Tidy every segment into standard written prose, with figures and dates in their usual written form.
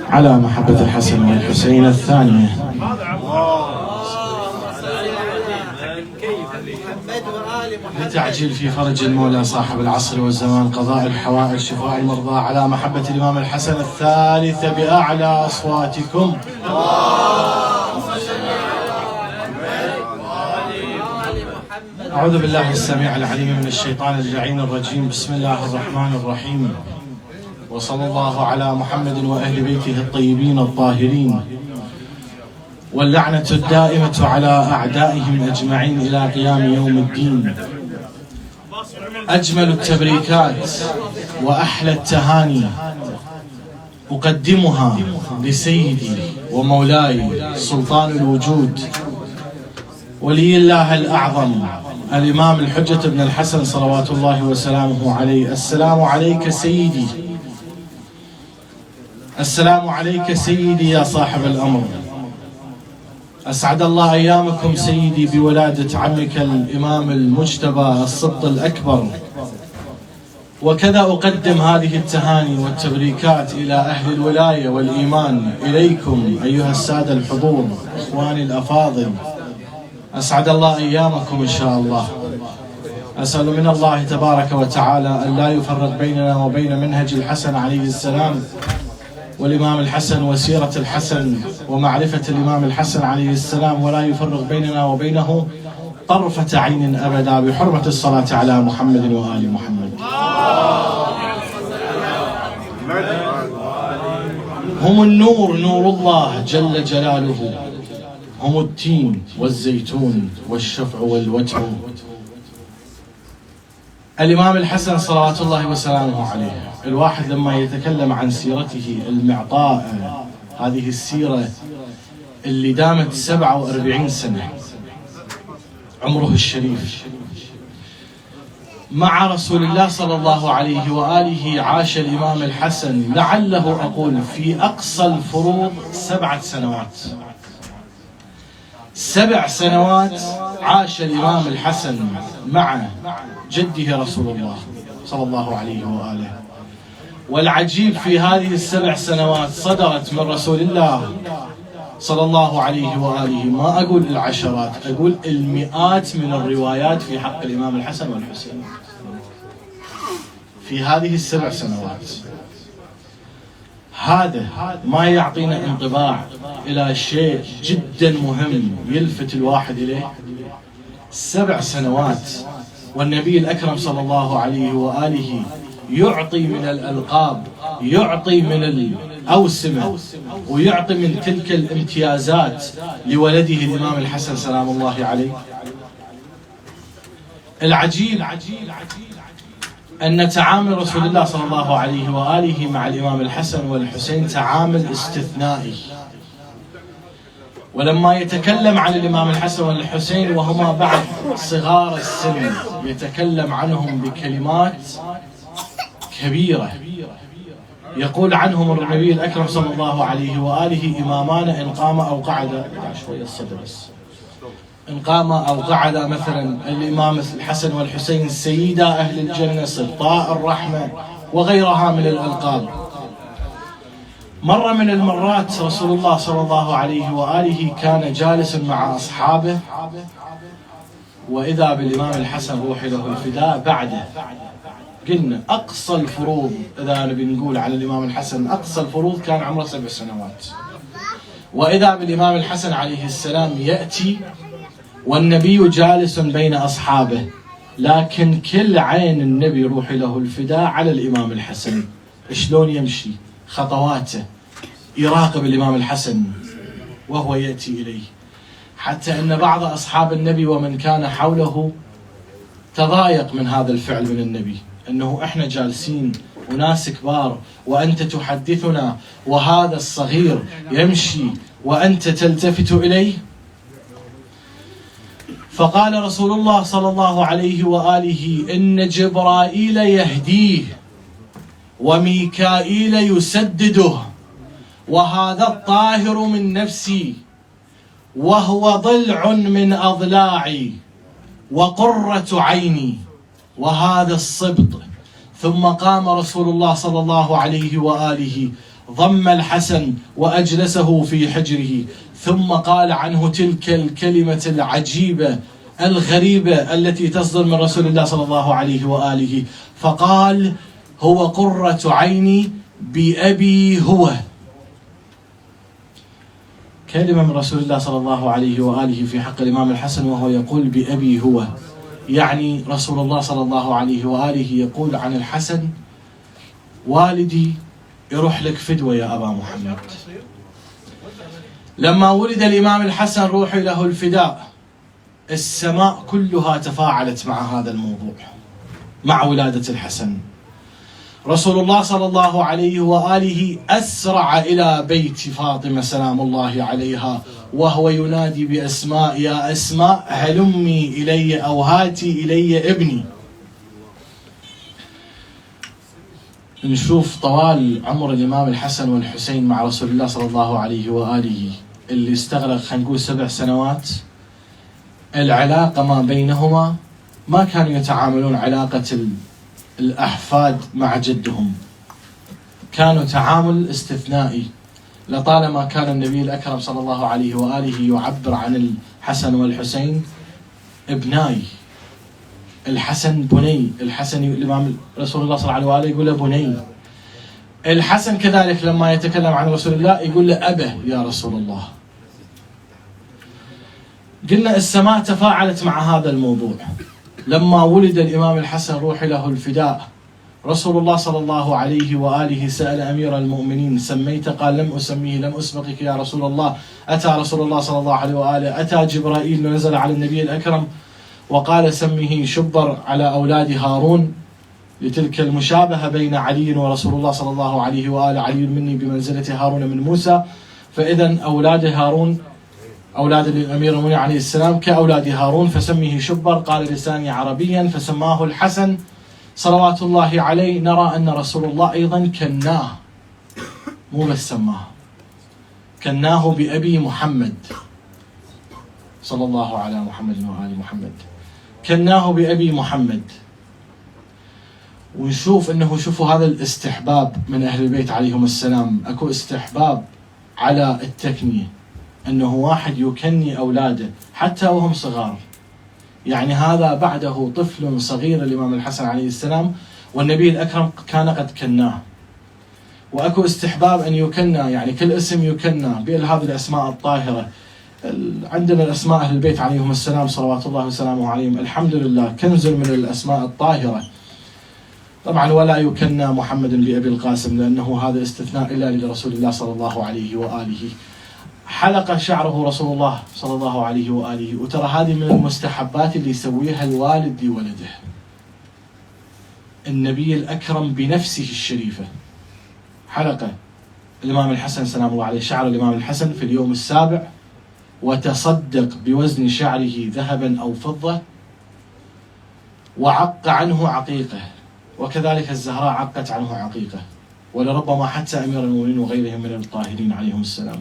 على محبة الحسن والحسين الثانية. لتعجيل في فرج المولى صاحب العصر والزمان، قضاء الحوائج، شفاء المرضى، على محبة الإمام الحسن الثالثة بأعلى أصواتكم. أعوذ بالله السميع العليم من الشيطان اللعين الرجيم. بسم الله الرحمن الرحيم، وصلى الله على محمد وأهل بيته الطيبين الطاهرين، واللعنة الدائمة على أعدائهم أجمعين إلى قيام يوم الدين. أجمل التبريكات وأحلى التهاني أقدمها لسيدي ومولاي سلطان الوجود ولي الله الأعظم الإمام الحجة بن الحسن صلوات الله وسلامه عليه. السلام عليك سيدي، السلام عليك سيدي يا صاحب الأمر. أسعد الله أيامكم سيدي بولادة عمك الإمام المجتبى السبط الأكبر. وكذا أقدم هذه التهاني والتبريكات إلى أهل الولاية والإيمان إليكم أيها السادة الحضور، إخواني الأفاضل، أسعد الله أيامكم إن شاء الله. أسأل من الله تبارك وتعالى أن لا يفرق بيننا وبين منهج الحسن عليه السلام والإمام الحسن وسيرة الحسن ومعرفة الإمام الحسن عليه السلام، ولا يفرق بيننا وبينه طرفة عين أبدا، بحرمة الصلاة على محمد وآل محمد. هم النور، نور الله جل جلاله، هم التين والزيتون والشفع والوتر. الإمام الحسن صلوات الله وسلامه عليه، الواحد لما يتكلم عن سيرته المعطاء، هذه السيرة اللي دامت 47 سنة عمره الشريف مع رسول الله صلى الله عليه وآله، عاش الإمام الحسن لعله أقول في أقصى الفروض 7 سنوات. 7 سنوات عاش الإمام الحسن مع جده رسول الله صلى الله عليه وآله. والعجيب في هذه ال7 سنوات صدرت من رسول الله صلى الله عليه وآله ما أقول العشرات، أقول المئات من الروايات في حق الإمام الحسن والحسين في هذه ال7 سنوات. هذا ما يعطينا انطباع إلى شيء جدا مهم يلفت الواحد إليه. 7 سنوات والنبي الأكرم صلى الله عليه وآله يعطي من الألقاب، يعطي من الأوسمة، ويعطي من تلك الامتيازات لولده الإمام الحسن سلام الله عليه. العجيب أن تعامل رسول الله صلى الله عليه وآله مع الإمام الحسن والحسين تعامل استثنائي. ولما يتكلم عن الإمام الحسن والحسين وهما بعد صغار السن يتكلم عنهم بكلمات كبيرة. يقول عنهم النبي الأكرم صلى الله عليه وآله: إمامان إن قام أو قعد، شوية الصدر بس، إن قام أو قعد. مثلا الإمام الحسن والحسين سيدا أهل الجنة، سلطاء الرحمة، وغيرها من الألقاب. مرة من المرات رسول الله صلى الله عليه وآله كان جالس مع أصحابه، وإذا بالإمام الحسن روحي له الفداء بعده. قلنا أقصى الفروض إذا نبي نقول على الإمام الحسن أقصى الفروض كان عمره 7 سنوات، وإذا بالإمام الحسن عليه السلام يأتي والنبي جالس بين أصحابه، لكن كل عين النبي روحي له الفداء على الإمام الحسن. شلون يمشي، خطواته، يراقب الإمام الحسن وهو يأتي إليه، حتى أن بعض أصحاب النبي ومن كان حوله تضايق من هذا الفعل من النبي، أنه إحنا جالسين وناس كبار وأنت تحدثنا وهذا الصغير يمشي وأنت تلتفت إليه. فقال رسول الله صلى الله عليه وآله: إن جبرائيل يهديه وميكائيل يسدده، وهذا الطاهر من نفسي، وهو ضلع من أضلاعي وقرة عيني، وهذا الصبط. ثم قام رسول الله صلى الله عليه وآله ضم الحسن وأجلسه في حجره، ثم قال عنه تلك الكلمة العجيبة الغريبة التي تصدر من رسول الله صلى الله عليه وآله، فقال: هو قرة عيني بأبي هو. كلمة من رسول الله صلى الله عليه وآله في حق الإمام الحسن وهو يقول بأبي هو، يعني رسول الله صلى الله عليه وآله يقول عن الحسن: والدي يروح لك فدوة يا أبا محمد. لما ولد الإمام الحسن روحي له الفداء، السماء كلها تفاعلت مع هذا الموضوع، مع ولادة الحسن. رسول الله صلى الله عليه وآله أسرع إلى بيت فاطمة سلام الله عليها وهو ينادي بأسماء: يا أسماء هلمي إلي أو هاتي إلي ابني. نشوف طوال عمر الإمام الحسن والحسين مع رسول الله صلى الله عليه وآله اللي استغرق خلينا نقول 7 سنوات. العلاقة ما بينهما ما كانوا يتعاملون علاقة الأحفاد مع جدهم، كانوا تعامل استثنائي. لطالما كان النبي الأكرم صلى الله عليه وآله يعبر عن الحسن والحسين ابناي، الحسن بني، الحسن الإمام رسول الله صلى الله عليه وآله يقول له بني. الحسن كذلك لما يتكلم عن رسول الله يقول له أبه يا رسول الله. قلنا السماء تفاعلت مع هذا الموضوع. لما ولد الإمام الحسن روحي له الفداء، رسول الله صلى الله عليه وآله سأل أمير المؤمنين: سميت؟ قال: لم أسميه، لم أسبقك يا رسول الله. أتى رسول الله صلى الله عليه وآله، أتى جبرائيل ونزل على النبي الأكرم وقال: سمه شبر على أولاد هارون، لتلك المشابهة بين علي ورسول الله صلى الله عليه وآله. علي مني بمنزلة هارون من موسى، فإذا أولاد هارون أولاد الأمير المؤمنين عليه السلام كأولاد هارون، فسمه شبر. قال: لساني عربيا، فسماه الحسن صلوات الله عليه. نرى أن رسول الله أيضا كناه، مو بس سماه، كناه بأبي محمد صلى الله على محمد وآل محمد، كناه بأبي محمد. ونشوف أنه شوفوا هذا الاستحباب من أهل البيت عليهم السلام، أكو استحباب على التكنية، أنه واحد يكني أولاده حتى وهم صغار. يعني هذا بعده طفل صغير الإمام الحسن عليه السلام، والنبي الأكرم كان قد كناه. وأكو استحباب أن يكنى، يعني كل اسم يكنى بهذه الأسماء الطاهرة. عندنا الأسماء أهل البيت عليهم السلام صلوات الله وسلامه عليهم الحمد لله كنز من الأسماء الطاهرة. طبعا ولا يكنى محمد بأبي القاسم، لأنه هذا استثناء إلا لرسول الله صلى الله عليه وآله. حلق شعره رسول الله صلى الله عليه وآله، وترى هذه من المستحبات اللي يسويها الوالد لولده. النبي الأكرم بنفسه الشريفة حلق الإمام الحسن سلام الله عليه شعر الإمام الحسن في اليوم السابع، وتصدق بوزن شعره ذهبا أو فضة، وعق عنه عقيقة، وكذلك الزهراء عقت عنه عقيقة، ولربما حتى أمير المؤمنين وغيرهم من الطاهرين عليهم السلام.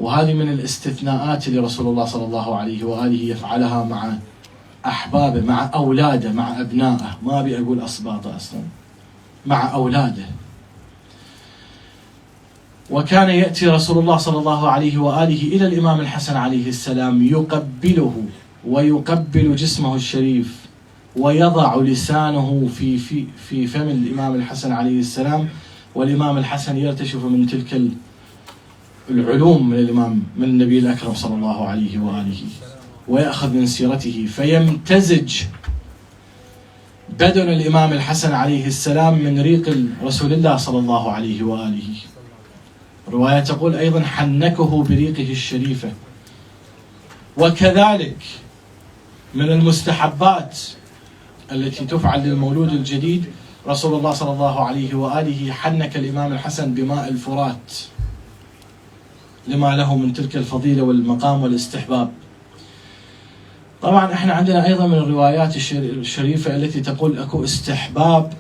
وهذه من الاستثناءات اللي رسول الله صلى الله عليه وآله يفعلها مع أحبابه، مع أولاده، مع أبنائه، ما أبي أقول أصباطه أصلا، مع أولاده. وكان يأتي رسول الله صلى الله عليه وآله إلى الإمام الحسن عليه السلام يقبله ويقبل جسمه الشريف، ويضع لسانه في فم الإمام الحسن عليه السلام، والإمام الحسن يرتشف من تلك العلوم من الإمام من النبي الأكرم صلى الله عليه وآله، ويأخذ من سيرته، فيمتزج بدن الإمام الحسن عليه السلام من ريق رسول الله صلى الله عليه وآله. رواية تقول أيضا حنكه بريقه الشريفة. وكذلك من المستحبات التي تفعل للمولود الجديد، رسول الله صلى الله عليه وآله حنك الإمام الحسن بماء الفرات لما له من تلك الفضيلة والمقام والاستحباب. طبعا احنا عندنا أيضا من الروايات الشريفة التي تقول أكو استحباب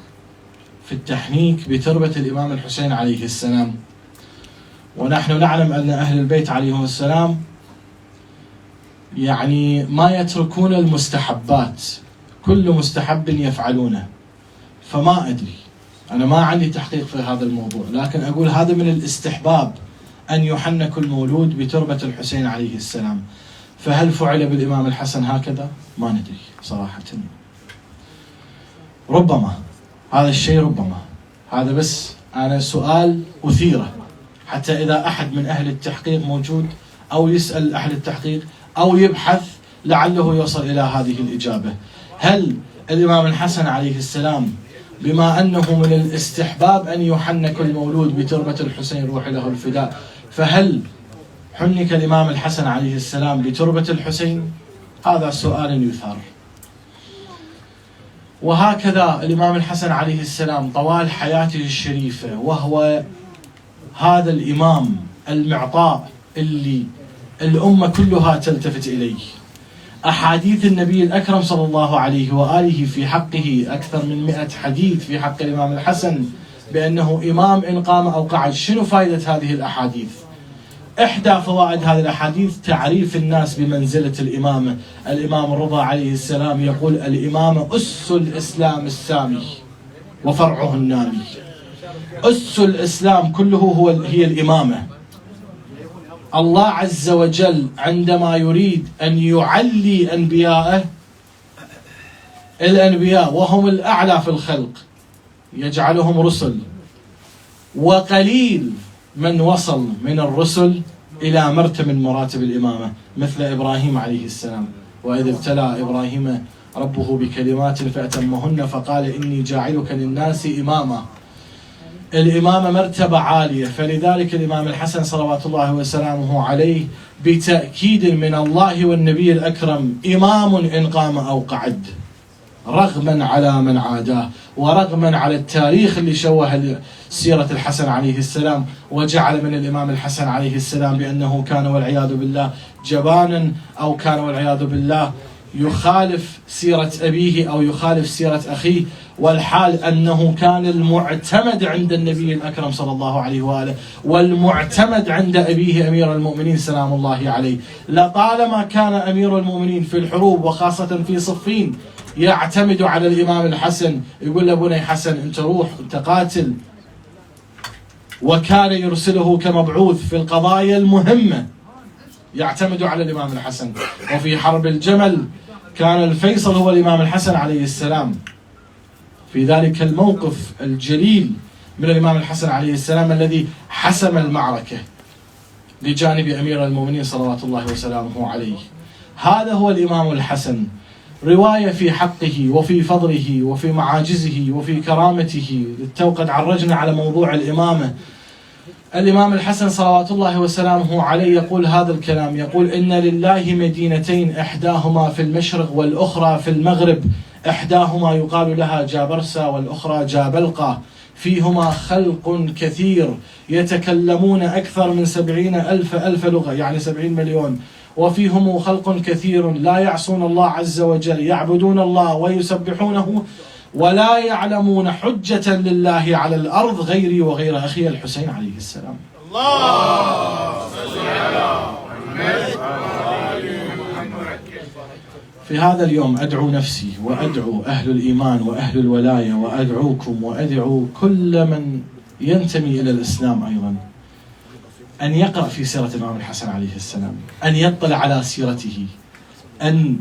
في التحنيك بتربة الإمام الحسين عليه السلام. ونحن نعلم أن أهل البيت عليهم السلام يعني ما يتركون المستحبات، كل مستحب يفعلونه. فما أدري أنا ما عندي تحقيق في هذا الموضوع، لكن أقول هذا من الاستحباب أن يحنك المولود بتربة الحسين عليه السلام. فهل فعل بالإمام الحسن هكذا؟ ما ندري صراحة. ربما هذا الشيء، ربما هذا بس أنا سؤال أثيره، حتى إذا أحد من أهل التحقيق موجود أو يسأل أهل التحقيق أو يبحث لعله يوصل إلى هذه الإجابة. هل الإمام الحسن عليه السلام بما أنه من الاستحباب أن يحنك المولود بتربة الحسين روح له الفداء، فهل حنك الإمام الحسن عليه السلام بتربة الحسين؟ هذا سؤال يثار. وهكذا الإمام الحسن عليه السلام طوال حياته الشريفة وهو هذا الإمام المعطاء اللي الأمة كلها تلتفت إليه. أحاديث النبي الأكرم صلى الله عليه وآله في حقه أكثر من 100 حديث في حق الإمام الحسن بأنه إمام إن قام أو قعد. شنو فائدة هذه الأحاديث؟ إحدى فوائد هذه الأحاديث تعريف الناس بمنزلة الإمامة. الإمام الرضا عليه السلام يقول: الإمامة أس الإسلام السامي وفرعه النامي. أس الإسلام كله هي الإمامة. الله عز وجل عندما يريد أن يعلي أنبياءه، الأنبياء وهم الأعلى في الخلق يجعلهم رسل، وقليل من وصل من الرسل إلى مرتبة من مراتب الإمامة، مثل إبراهيم عليه السلام. وإذ ابتلى إبراهيم ربه بكلمات فأتمهن فقال إني جاعلك للناس إماما. الإمامة مرتبة عالية، فلذلك الإمام الحسن صلوات الله وسلامه عليه بتأكيد من الله والنبي الأكرم إمام إن قام أو قعد، رغما على من عاداه ورغما على التاريخ اللي شوه سيرة الحسن عليه السلام وجعل من الإمام الحسن عليه السلام بأنه كان والعياذ بالله جبانا، أو كان والعياذ بالله يخالف سيرة أبيه أو يخالف سيرة أخيه، والحال أنه كان المعتمد عند النبي الأكرم صلى الله عليه وآله والمعتمد عند أبيه أمير المؤمنين سلام الله عليه. لطالما كان أمير المؤمنين في الحروب وخاصة في صفين يعتمد على الإمام الحسن، يقول له: بني حسن أنت روح أنت قاتل. وكان يرسله كمبعوث في القضايا المهمة، يعتمد على الإمام الحسن. وفي حرب الجمل كان الفيصل هو الإمام الحسن عليه السلام. في ذلك الموقف الجليل من الإمام الحسن عليه السلام الذي حسم المعركة لجانب أمير المؤمنين صلوات الله وسلامه عليه. هذا هو الإمام الحسن. رواية في حقه وفي فضله وفي معاجزه وفي كرامته. تو قد عرجنا على موضوع الإمامة. الإمام الحسن صلوات الله وسلامه عليه يقول هذا الكلام، يقول: إن لله مدينتين إحداهما في المشرق والأخرى في المغرب، إحداهما يقال لها جابرسا والأخرى جابلقة، فيهما خلق كثير يتكلمون أكثر من 70,000 لغة، يعني 70 مليون، وفيهم خلق كثير لا يعصون الله عز وجل، يعبدون الله ويسبحونه ولا يعلمون حجة لله على الأرض غيري وغير أخي الحسين عليه السلام. الله صل على محمد. في هذا اليوم أدعو نفسي وأدعو أهل الإيمان وأهل الولاية وأدعوكم وأدعو كل من ينتمي إلى الإسلام أيضا أن يقرأ في سيرة الإمام الحسن عليه السلام، أن يطلع على سيرته، أن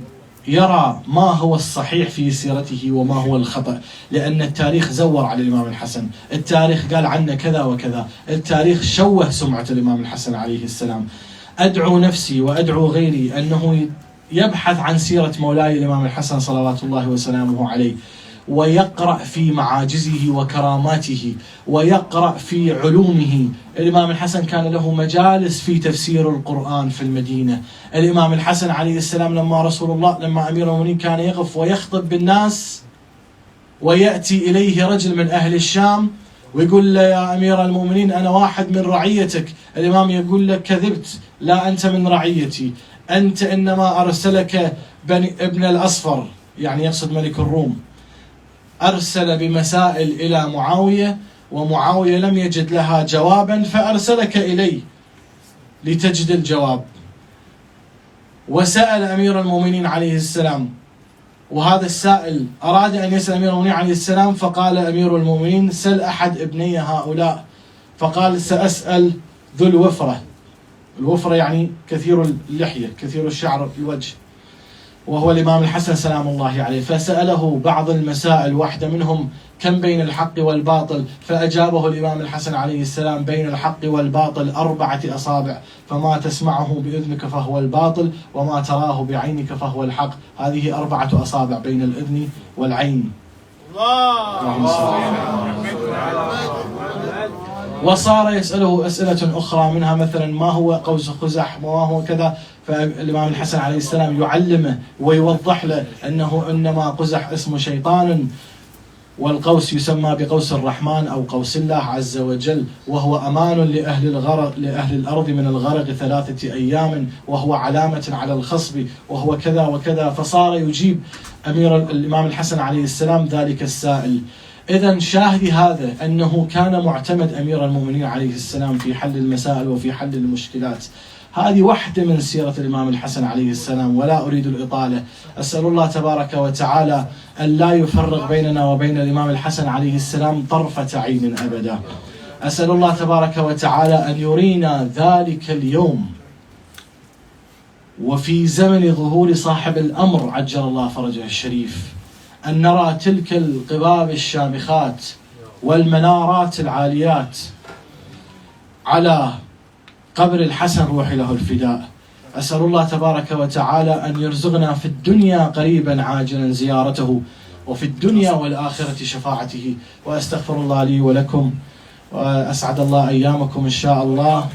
يرى ما هو الصحيح في سيرته وما هو الخطأ، لأن التاريخ زور على الإمام الحسن، التاريخ قال عنه كذا وكذا، التاريخ شوه سمعة الإمام الحسن عليه السلام. أدعو نفسي وأدعو غيري أنه يبحث عن سيرة مولاي الإمام الحسن صلوات الله وسلامه عليه، ويقرأ في معاجزه وكراماته، ويقرأ في علومه. الإمام الحسن كان له مجالس في تفسير القرآن في المدينة. الإمام الحسن عليه السلام لما أمير المؤمنين كان يقف ويخطب بالناس ويأتي إليه رجل من أهل الشام ويقول له: يا أمير المؤمنين أنا واحد من رعيتك. الإمام يقول له: كذبت، لا أنت من رعيتي، أنت إنما أرسلك ابن الأصفر، يعني يقصد ملك الروم، أرسل بمسائل إلى معاوية ومعاوية لم يجد لها جوابا فأرسلك إلي لتجد الجواب. وسأل أمير المؤمنين عليه السلام وهذا السائل أراد أن يسأل أمير المؤمنين عليه السلام، فقال أمير المؤمنين: سل أحد ابني هؤلاء. فقال: سأسأل ذو الوفرة. الوفرة يعني كثير اللحية، كثير الشعر الوجه، وهو الإمام الحسن سلام الله عليه. فسأله بعض المسائل، واحدة منهم: كم بين الحق والباطل؟ فأجابه الإمام الحسن عليه السلام: بين الحق والباطل 4 أصابع، فما تسمعه بإذنك فهو الباطل، وما تراه بعينك فهو الحق. هذه 4 أصابع بين الإذن والعين. اللهم صل على. وصار يسأله أسئلة أخرى، منها مثلا: ما هو قوس قزح، وما هو كذا. فالإمام الحسن عليه السلام يعلمه ويوضح له أنه إنما قزح اسم شيطان، والقوس يسمى بقوس الرحمن أو قوس الله عز وجل، وهو أمان لأهل الأرض من الغرق 3 أيام، وهو علامة على الخصب، وهو كذا وكذا. فصار يجيب الإمام الحسن عليه السلام ذلك السائل. إذن شاهد هذا أنه كان معتمد أمير المؤمنين عليه السلام في حل المسائل وفي حل المشكلات. هذه واحدة من سيرة الإمام الحسن عليه السلام، ولا أريد الإطالة. أسأل الله تبارك وتعالى أن لا يفرق بيننا وبين الإمام الحسن عليه السلام طرفة عين أبدا. أسأل الله تبارك وتعالى أن يرينا ذلك اليوم وفي زمن ظهور صاحب الأمر عجل الله فرجه الشريف، أن نرى تلك القباب الشامخات والمنارات العاليات على قبر الحسن روحي له الفداء. أسأل الله تبارك وتعالى أن يرزقنا في الدنيا قريبا عاجلا زيارته، وفي الدنيا والآخرة شفاعته. وأستغفر الله لي ولكم، وأسعد الله أيامكم إن شاء الله،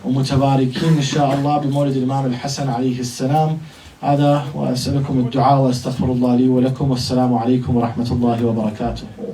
ومتباركين إن شاء الله بمولد الإمام الحسن عليه السلام. هذا وأسألكم الدعاء، وأستغفر الله لي ولكم، والسلام عليكم ورحمة الله وبركاته.